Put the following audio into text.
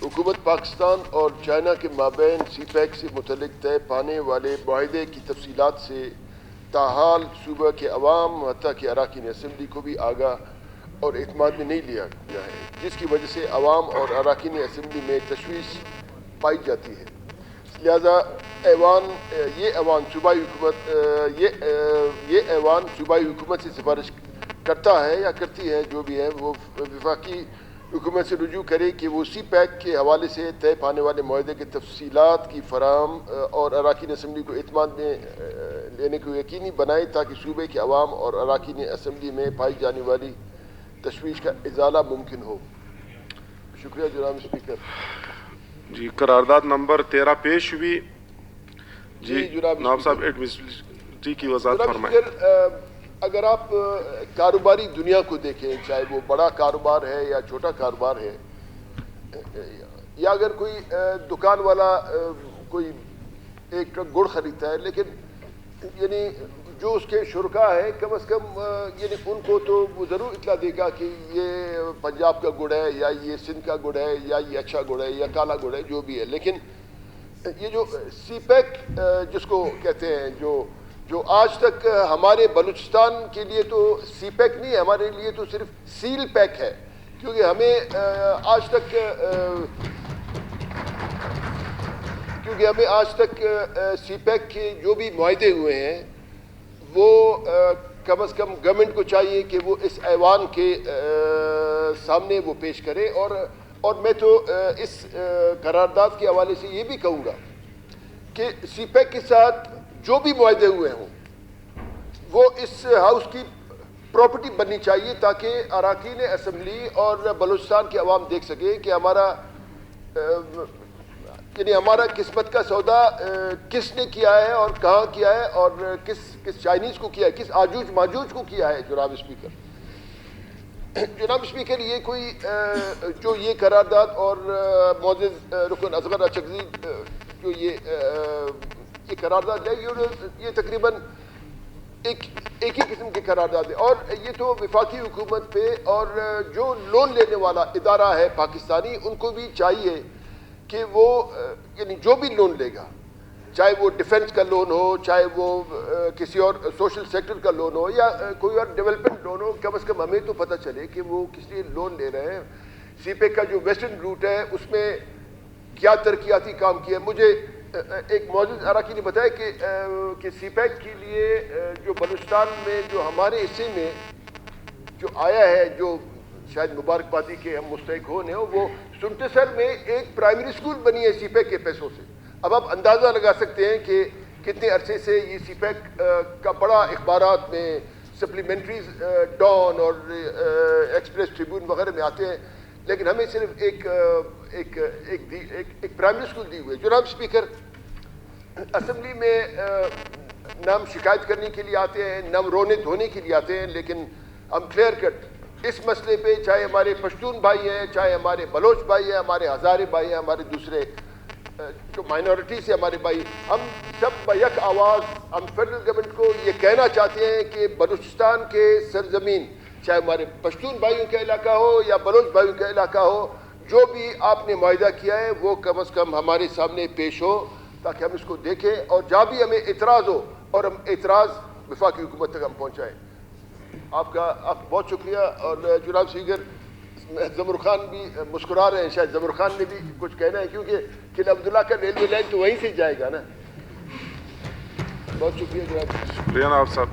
حکومت پاکستان اور چائنا کے مابین سی پیک سے متعلق طے پانے والے معاہدے کی تفصیلات سے تاحال صوبہ کے عوام حتیٰ کہ اراکین اسمبلی کو بھی آگاہ اور اعتماد میں نہیں لیا گیا ہے، جس کی وجہ سے عوام اور اراکین اسمبلی میں تشویش پائی جاتی ہے۔ لہذا یہ ایوان صوبائی حکومت سے سفارش کرتا ہے یا کرتی ہے، جو بھی ہے وہ وفاقی حکومت سے رجوع کرے کہ وہ سی پیک کے حوالے سے طے پانے والے معاہدے کی تفصیلات کی فراہم اور اراکین اسمبلی کو اعتماد میں لینے کو یقینی بنائے تاکہ صوبے کے عوام اور اراکین اسمبلی میں پائی جانے والی تشویش کا ازالہ ممکن ہو۔ شکریہ جناب اسپیکر۔ جی، قرارداد نمبر 13 پیش ہوئی۔ جی جناب نائب صاحب ایڈمنسٹریٹی کی وضاحت فرمائیں۔ اگر آپ کاروباری دنیا کو دیکھیں، چاہے وہ بڑا کاروبار ہے یا چھوٹا کاروبار ہے، یا اگر کوئی دکان والا کوئی ایک ٹرک گڑ خریدتا ہے، لیکن یعنی جو اس کے شرکا ہے کم از کم یعنی ان کو تو وہ ضرور اطلاع دے گا کہ یہ پنجاب کا گڑ ہے یا یہ سندھ کا گڑ ہے یا یہ اچھا گڑ ہے یا کالا گڑ ہے، جو بھی ہے۔ لیکن یہ جو سی پیک جس کو کہتے ہیں، جو آج تک ہمارے بلوچستان کے لیے تو سی پیک نہیں ہے، ہمارے لیے تو صرف سیل پیک ہے، کیونکہ ہمیں آج تک سی پیک کے جو بھی معاہدے ہوئے ہیں وہ کم از کم گورنمنٹ کو چاہیے کہ وہ اس ایوان کے سامنے وہ پیش کرے، اور میں تو اس قرارداد کے حوالے سے یہ بھی کہوں گا کہ سی پیک کے ساتھ جو بھی معاہدے ہوئے ہوں وہ اس ہاؤس کی پراپرٹی بننی چاہیے، تاکہ اراکین اسمبلی اور بلوچستان کے عوام دیکھ سکے کہ ہمارا قسمت کا سودا کس نے کیا ہے اور کہاں کیا ہے، اور کس چائنیز کو کیا ہے، کس آجوج ماجوج کو کیا ہے۔ جناب اسپیکر، یہ کوئی جو یہ قرارداد اور معزز رکن اصغر اچکزئی جو یہ قرارداد ہے، یہ تقریباً ایک ہی قسم کی قرارداد ہے، اور یہ تو وفاقی حکومت پہ اور جو لون لینے والا ادارہ ہے پاکستانی، ان کو بھی چاہیے کہ وہ یعنی جو بھی لون لے گا، چاہے وہ ڈیفنس کا لون ہو، چاہے وہ کسی اور سوشل سیکٹر کا لون ہو یا کوئی اور ڈیولپمنٹ لون ہو، کم از کم ہمیں تو پتہ چلے کہ وہ کس لیے لون لے رہے ہیں۔ سی پیک کا جو ویسٹرن روٹ ہے اس میں کیا ترقیاتی کام کیا ہے۔ مجھے ایک معزز اراکین نے بتایا کہ سی پیک کے لیے جو بلوچستان میں جو ہمارے حصے میں جو آیا ہے، جو شاید مبارکبادی کے ہم مستحق ہونے ہو، وہ سنٹسر میں ایک پرائمری اسکول بنی ہے سی پیک کے پیسوں سے۔ اب آپ اندازہ لگا سکتے ہیں کہ کتنے عرصے سے یہ سی پیک کا بڑا اخبارات میں سپلیمنٹریز ڈان اور ایکسپریس ٹریبیون وغیرہ میں آتے ہیں، لیکن ہمیں صرف ایک پرائمری اسکول دی ہوئی ہے۔ جناب اسپیکر، اسمبلی میں نہ ہم شکایت کرنے کے لیے آتے ہیں، نہ ہم رونے دھونے کے لیے آتے ہیں، لیکن ہم کلیئر کٹ اس مسئلے پہ، چاہے ہمارے پشتون بھائی ہیں، چاہے ہمارے بلوچ بھائی ہیں، ہمارے ہزارے بھائی ہیں، ہمارے دوسرے جو مائنورٹی سے ہمارے بھائی، ہم سب بیک آواز ہم فیڈرل گورنمنٹ کو یہ کہنا چاہتے ہیں کہ بلوچستان کے سرزمین، چاہے ہمارے پشتون بھائیوں کا علاقہ ہو یا بلوچ بھائیوں کا علاقہ ہو، جو بھی آپ نے معاہدہ کیا ہے وہ کم از کم ہمارے سامنے پیش ہو، تاکہ ہم اس کو دیکھیں، اور جہاں بھی ہمیں اعتراض ہو اور ہم اعتراض وفاقی حکومت تک ہم پہنچائیں۔ آپ بہت شکریہ۔ اور جناب اسپیکر، ظفر خان بھی مسکرا رہے ہیں، شاید ظفر خان نے بھی کچھ کہنا ہے، کیونکہ قلعہ عبداللہ کا ریلوے لائن تو وہیں سے جائے گا نا۔ بہت شکریہ جناب۔ شکریہ نائب صاحب۔